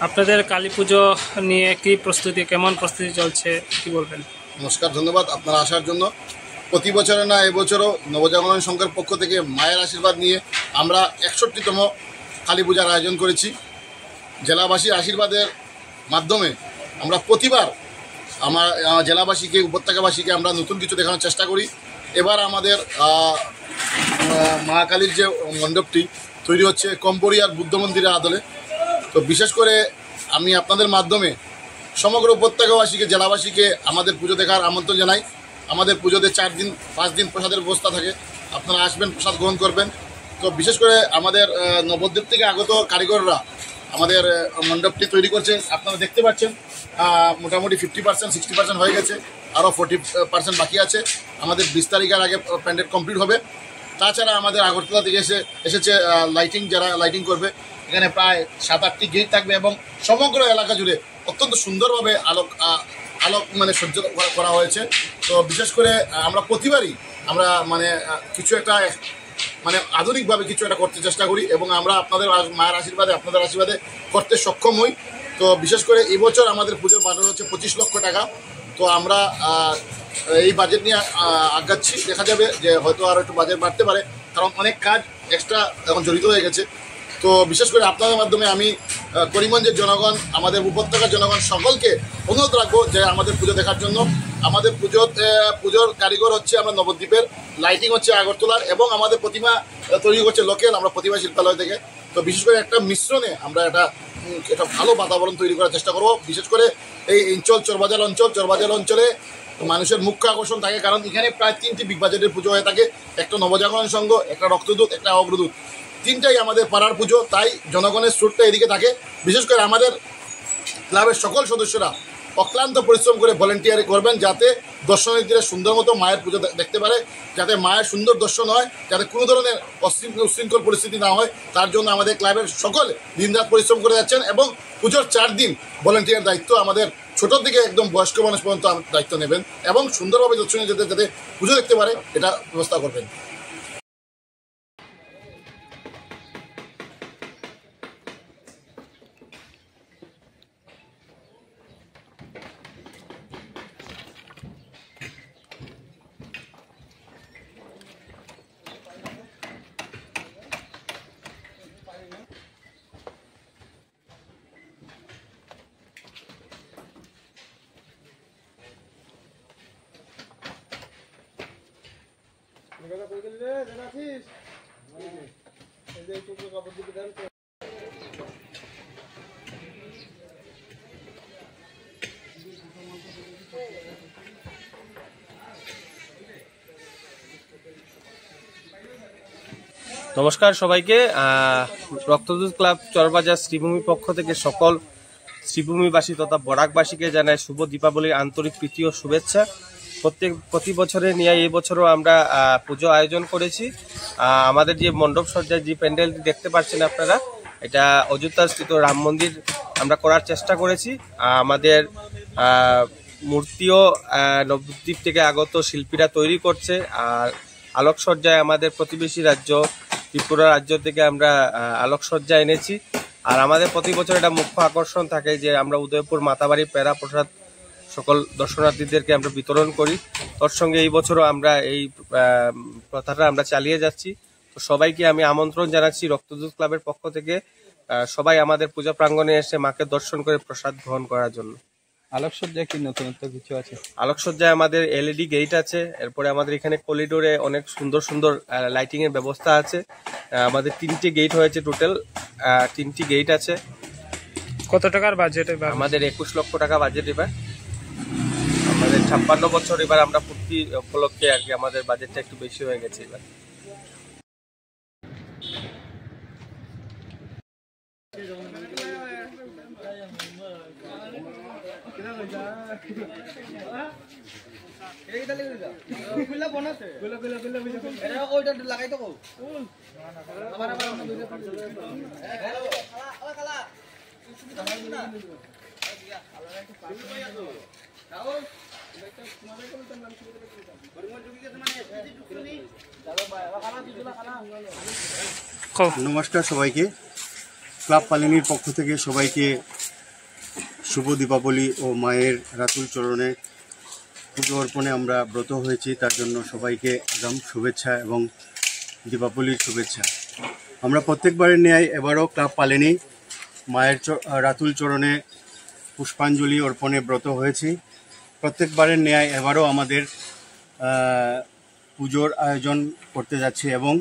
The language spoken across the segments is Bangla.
আপনাদের কালী পুজো নিয়ে কি প্রস্তুতি, কেমন প্রস্তুতি চলছে, কি বলবেন? নমস্কার, ধন্যবাদ আপনারা আসার জন্য। প্রতি বছরে না এবছরও নবজাগরণ সংঘের পক্ষ থেকে মায়ের আশীর্বাদ নিয়ে আমরা 61তম কালী পূজার আয়োজন করেছি। জেলাবাসীর আশীর্বাদের মাধ্যমে আমরা প্রতিবার আমার জেলাবাসীকে, উপত্যকাবাসীকে আমরা নতুন কিছু দেখানোর চেষ্টা করি। এবার আমাদের মা কালীর যে মণ্ডপটি তৈরি হচ্ছে কম্পোরিয়ার বুদ্ধ মন্দিরের আদলে। তো বিশেষ করে আমি আপনাদের মাধ্যমে সমগ্র উপত্যকাবাসীকে, জেলাবাসীকে আমাদের পুজো দেখার আমন্ত্রণ জানাই। আমাদের পুজোতে 4 দিন 5 দিন প্রসাদের ব্যবস্থা থাকে, আপনারা আসবেন, প্রসাদ গ্রহণ করবেন। তো বিশেষ করে আমাদের নবদ্বীপ থেকে আগত কারিগররা আমাদের মণ্ডপটি তৈরি করছে। আপনারা দেখতে পাচ্ছেন মোটামুটি 50% 60% হয়ে গেছে, আরও 40% বাকি আছে। আমাদের 20 তারিখের আগে প্যান্ডেল কমপ্লিট হবে। তাছাড়া আমাদের আগরতলা থেকে এসেছে লাইটিং, যারা লাইটিং করবে। এখানে প্রায় 7-8টি গেট থাকবে এবং সমগ্র এলাকা জুড়ে অত্যন্ত সুন্দরভাবে আলোক সজ্জ করা হয়েছে। তো বিশেষ করে আমরা প্রতিবারই আমরা কিছু একটা আধুনিকভাবে কিছু একটা করতে চেষ্টা করি এবং আমরা আপনাদের মায়ের আশীর্বাদে, আপনাদের আশীর্বাদে করতে সক্ষম হই। তো বিশেষ করে এই বছর আমাদের পুজোর বাজেট হচ্ছে 25 লক্ষ টাকা। তো আমরা এই বাজেট নিয়ে আগাচ্ছি। দেখা যাবে যে হয়তো আরও একটু বাজেট বাড়তে পারে, কারণ অনেক কাজ এক্সট্রা এখন জড়িত হয়ে গেছে। তো বিশেষ করে আপনাদের মাধ্যমে আমি করিমগঞ্জের জনগণ, আমাদের উপত্যকার জনগণ সকলকে অনুরোধ রাখবো যে আমাদের পুজো দেখার জন্য। আমাদের পুজোর কারিগর হচ্ছে আমরা নবদ্বীপের, লাইটিং হচ্ছে আগরতলার এবং আমাদের প্রতিমা তৈরি করছে লোকেল, আমরা প্রতিমা শিল্পালয় থেকে। তো বিশেষ করে একটা মিশ্রণে আমরা একটা ভালো বাতাবরণ তৈরি করার চেষ্টা করব। বিশেষ করে এই চরবাজার অঞ্চলে মানুষের মুখ্য আকর্ষণ থাকে, কারণ এখানে প্রায় 3টি বিগ বাজেটের পুজো হয়ে থাকে। একটা নবজাগরণ সংঘ, একটা রক্তদূত, একটা অগ্রদূত, 3টাই আমাদের পাড়ার পুজো। তাই জনগণের স্রোতটা এদিকে থাকে। বিশেষ করে আমাদের ক্লাবের সকল সদস্যরা অক্লান্ত পরিশ্রম করে ভলেন্টিয়ার করবেন, যাতে দর্শনার্থীরা সুন্দর মতো মায়ের পুজো দেখতে পারে, যাতে মায়ের সুন্দর দর্শন হয়, যাতে কোনো ধরনের উশৃঙ্খল পরিস্থিতি না হয়। তার জন্য আমাদের ক্লাবের সকলে দিনরাত পরিশ্রম করে যাচ্ছেন এবং পুজোর 4 দিন ভলেন্টিয়ার দায়িত্ব আমাদের ছোট থেকে একদম বয়স্ক মানুষ পর্যন্ত দায়িত্ব নেবেন এবং সুন্দরভাবে দর্শনীয় যাতে পুজো দেখতে পারে এটা ব্যবস্থা করবেন। নমস্কার সবাইকে। রক্তদূত ক্লাব চরবাজার শ্রীভূমি পক্ষ থেকে সকল শ্রীভূমিবাসী তথা বরাকবাসীকে জানায় শুভ দীপাবলির আন্তরিক প্রীতি ও শুভেচ্ছা। প্রতি বছরে নিয়ে এই বছরও আমরা পুজো আয়োজন করেছি। আমাদের যে মণ্ডপ সজ্জায় যে প্যান্ডেলটি দেখতে পাচ্ছেন আপনারা, এটা অযোধ্যাস্থিত রাম মন্দির আমরা করার চেষ্টা করেছি। আমাদের মূর্তিও নবদ্বীপ থেকে আগত শিল্পীরা তৈরি করছে। আর আলোকসজ্জায় আমাদের প্রতিবেশী রাজ্য ত্রিপুরা রাজ্য থেকে আমরা আলোকসজ্জা এনেছি। আর আমাদের প্রতি বছর এটা মুখ্য আকর্ষণ থাকে যে আমরা উদয়পুর মাতাবাড়ি পেড়া প্রসাদ সকল দর্শনার্থীদেরকে আমরা বিতরণ করি। তোর সঙ্গে এই বছরও আমরা এই প্রথাটা আমরা চালিয়ে যাচ্ছি। তো সবাইকে আমি আমন্ত্রণ জানাচ্ছি রক্তদূত ক্লাবের পক্ষ থেকে, সবাই আমাদের পূজা প্রাঙ্গণে এসে মাকে দর্শন করে প্রসাদ গ্রহণ করার জন্য। আলোকসজ্জায় কি নতুনত্ব কিছু আছে? আলোকসজ্জায় আমাদের LED গেট আছে। এরপরে আমাদের এখানে করিডোরে অনেক সুন্দর সুন্দর লাইটিং এর ব্যবস্থা আছে। আমাদের 3টি গেট হয়েছে, টোটাল 3টি গেট আছে। কত টাকার বাজেট? আমাদের 21 লক্ষ টাকা বাজেট। এবার আমাদের 56 বছর, এবার আমরা পূর্তি উপলক্ষে আর কি আমাদের বাজেটটা একটু বেশি হয়ে গেছে এবার। নমস্কার সবাইকে। ক্লাব পালিনীর পক্ষ থেকে সবাইকে শুভ দীপাবলি ও মায়ের রাতুল চরণে পুজো অর্পণে আমরা ব্রত হয়েছি, তার জন্য সবাইকে আগাম শুভেচ্ছা এবং দীপাবলির শুভেচ্ছা। আমরা প্রত্যেকবারের ন্যায় এবারও ক্লাব পালিনী মায়ের রাতুল চরণে পুষ্পাঞ্জলি অর্পণে ব্রত হয়েছি। প্রত্যেকবারের ন্যায় এবারও আমাদের পুজোর আয়োজন করতে যাচ্ছি এবং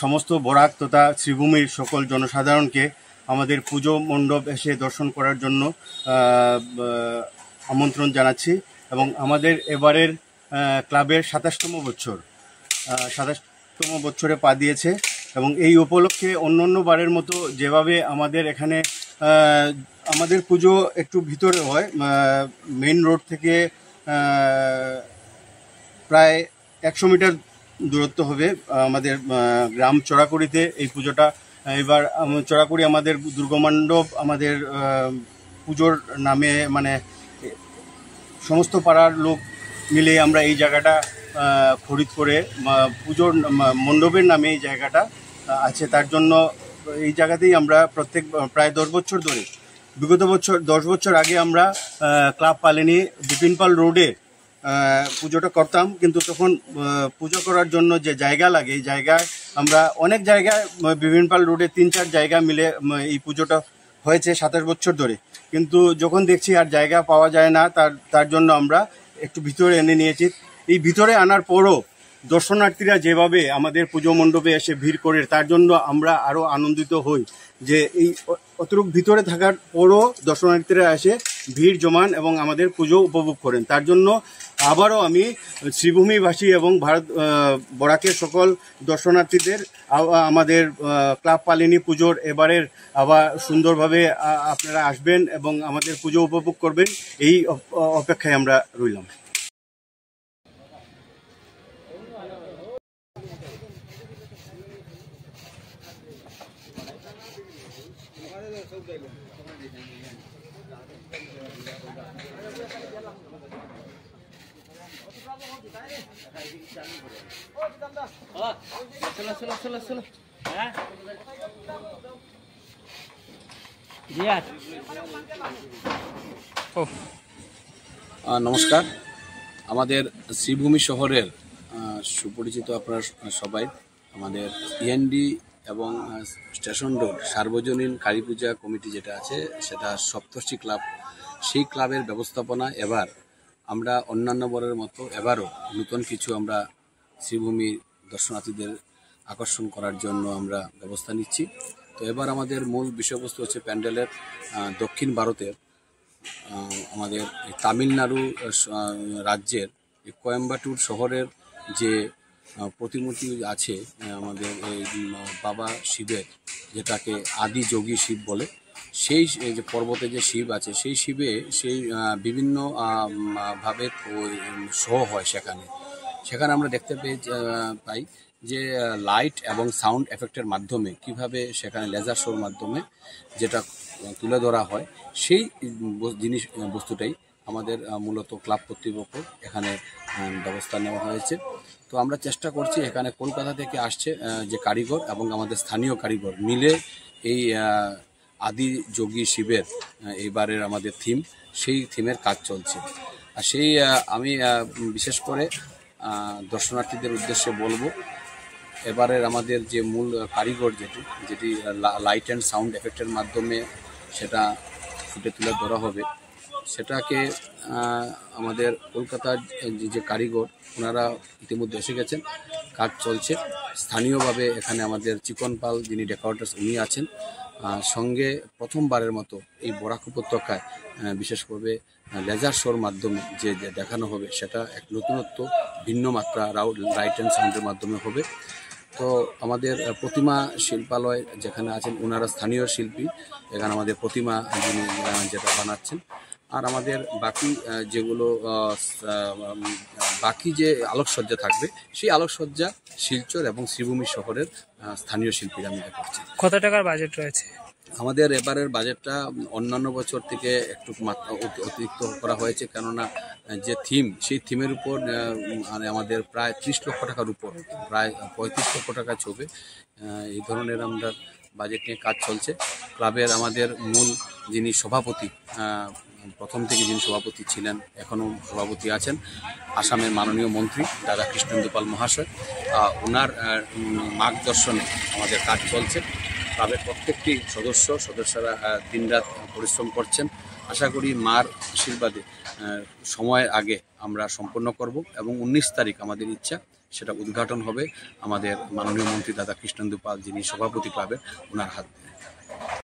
সমস্ত বরাক তথা শ্রীভূমির সকল জনসাধারণকে আমাদের পুজো মণ্ডপ এসে দর্শন করার জন্য আমন্ত্রণ জানাচ্ছি। এবং আমাদের এবারের ক্লাবের ২৭তম বছরে পা দিয়েছে এবং এই উপলক্ষে অন্য বারের মতো যেভাবে আমাদের এখানে আমাদের পুজো একটু ভিতরে হয়, মেইন রোড থেকে প্রায় ১০০ মিটার দূরত্ব হবে আমাদের গ্রাম চড়াকুড়িতে এই পুজোটা। এবার চড়াকুড়ি আমাদের দুর্গমণ্ডপ আমাদের পুজোর নামে মানে সমস্ত পাড়ার লোক মিলে আমরা এই জায়গাটা খরিদ করে পুজোর মণ্ডপের নামে এই জায়গাটা আছে, তার জন্য এই জায়গাতেই আমরা প্রায় ১০ বছর ধরে বিগত বছর ১০ বছর আগে আমরা ক্লাব পালিনী বিপিন পাল রোডে পুজোটা করতাম, কিন্তু তখন পুজো করার জন্য যে জায়গা লাগে এই জায়গায় আমরা অনেক জায়গায় বিপিন পাল রোডে ৩-৪ জায়গা মিলে এই পুজোটা হয়েছে ২৭ বছর ধরে। কিন্তু যখন দেখছি আর জায়গা পাওয়া যায় না, তার জন্য আমরা একটু ভিতরে এনে নিয়েছি। এই ভিতরে আনার পরও দর্শনার্থীরা যেভাবে আমাদের পুজো মণ্ডপে এসে ভিড় করে, তার জন্য আমরা আরও আনন্দিত হই যে এই অতটুক ভিতরে থাকার পরও দর্শনার্থীরা এসে ভিড় জমান এবং আমাদের পুজো উপভোগ করেন। তার জন্য আবারও আমি শ্রীভূমিবাসী এবং বরাকের সকল দর্শনার্থীদের আমাদের ক্লাব পালিনী পুজোর এবারের আবার সুন্দরভাবে আপনারা আসবেন এবং আমাদের পুজো উপভোগ করবেন, এই অপেক্ষায় আমরা রইলাম। নমস্কার। আমাদের শ্রীভূমি শহরের সুপরিচিত আপনারা সবাই আমাদের ইএনডি এবং স্টেশন রোড সার্বজনীন কালী পূজা কমিটি যেটা আছে সেটা সপ্তর্ষি ক্লাব, সেই ক্লাবের ব্যবস্থাপনা এবার আমরা অন্যান্য বরের মতো এবারও নতুন কিছু আমরা শ্রীভূমি দর্শনার্থীদের আকর্ষণ করার জন্য আমরা ব্যবস্থা নিচ্ছি। তো এবার আমাদের মূল বিষয়বস্তু হচ্ছে প্যান্ডেলের দক্ষিণ ভারতের আমাদের তামিলনাড়ু রাজ্যের কোয়েম্বাটুর শহরের যে প্রতিমূর্তি আছে আমাদের এই বাবা শিবের, যেটাকে আদি যোগী শিব বলে, সেই যে পর্বতে যে শিব আছে সেই শিবে সেই বিভিন্ন ভাবে শো হয়। সেখানে আমরা দেখতে পাই যে লাইট এবং সাউন্ড এফেক্টের মাধ্যমে কিভাবে সেখানে লেজার শোর মাধ্যমে যেটা তুলে ধরা হয়, সেই বস্তুটাই আমাদের মূলত ক্লাব কর্তৃপক্ষ এখানে ব্যবস্থা নেওয়া হয়েছে। তো আমরা চেষ্টা করছি এখানে কলকাতা থেকে আসছে যে কারিগর এবং আমাদের স্থানীয় কারিগর মিলে এই আদি যোগী শিবের এইবারের আমাদের থিম, সেই থিমের কাজ চলছে। আর সেই আমি বিশেষ করে দর্শনার্থীদের উদ্দেশ্যে বলবো, এবারের আমাদের যে মূল কারিগর যেটি লাইট অ্যান্ড সাউন্ড এফেক্টের মাধ্যমে সেটা ফুটে তুলে ধরা হবে, সেটাকে আমাদের কলকাতার যে কারিগর ওনারা ইতিমধ্যে এসে গেছেন, কাজ চলছে। স্থানীয়ভাবে এখানে আমাদের চিকন পাল যিনি ডেকোরেটর্স উনি আছেন, সঙ্গে প্রথমবারের মতো এই বরাক উপত্যকায় বিশেষ করে লেজার শোর মাধ্যমে যে দেখানো হবে সেটা এক নতুনত্ব ভিন্ন মাত্রা লাইট অ্যান্ড সাউন্ডের মাধ্যমে হবে। তো আমাদের প্রতিমা শিল্পালয় যেখানে আছেন ওনারা স্থানীয় শিল্পী, এখানে আমাদের প্রতিমা যিনি যেটা বানাচ্ছেন, আর আমাদের বাকি যেগুলো বাকি যে আলোকসজ্জা থাকবে সেই আলোকসজ্জা শিলচর এবং শ্রীভূমি শহরের স্থানীয় শিল্পীরা মিলে করছে। কত টাকার বাজেট রয়েছে? আমাদের এবারের বাজেটটা অন্যান্য বছর থেকে একটু অতিরিক্ত করা হয়েছে, কেননা যে থিম সেই থিমের উপর মানে আমাদের প্রায় 30 লক্ষ টাকার উপর, প্রায় 35 লক্ষ টাকা চলবে। এই ধরনের আমরা বাজেট নিয়ে কাজ চলছে। ক্লাবের আমাদের মূল যিনি সভাপতি, প্রথম থেকে যিনি সভাপতি ছিলেন, এখনও সভাপতি আছেন, আসামের মাননীয় মন্ত্রী দাদা কৃষ্ণেন্দু পাল মহাশয়, ওনার মার্গদর্শনে আমাদের কাজ চলছে। ক্লাবের প্রত্যেকটি সদস্যরা দিনরাত পরিশ্রম করছেন। আশা করি মার আশীর্বাদে সময়ের আগে আমরা সম্পন্ন করব এবং 19 তারিখ আমাদের ইচ্ছা সেটা উদ্ঘাটন হবে আমাদের মাননীয় মন্ত্রী দাদা কৃষ্ণেন্দু পাল, যিনি সভাপতি ক্লাবের, ওনার হাত ধরে।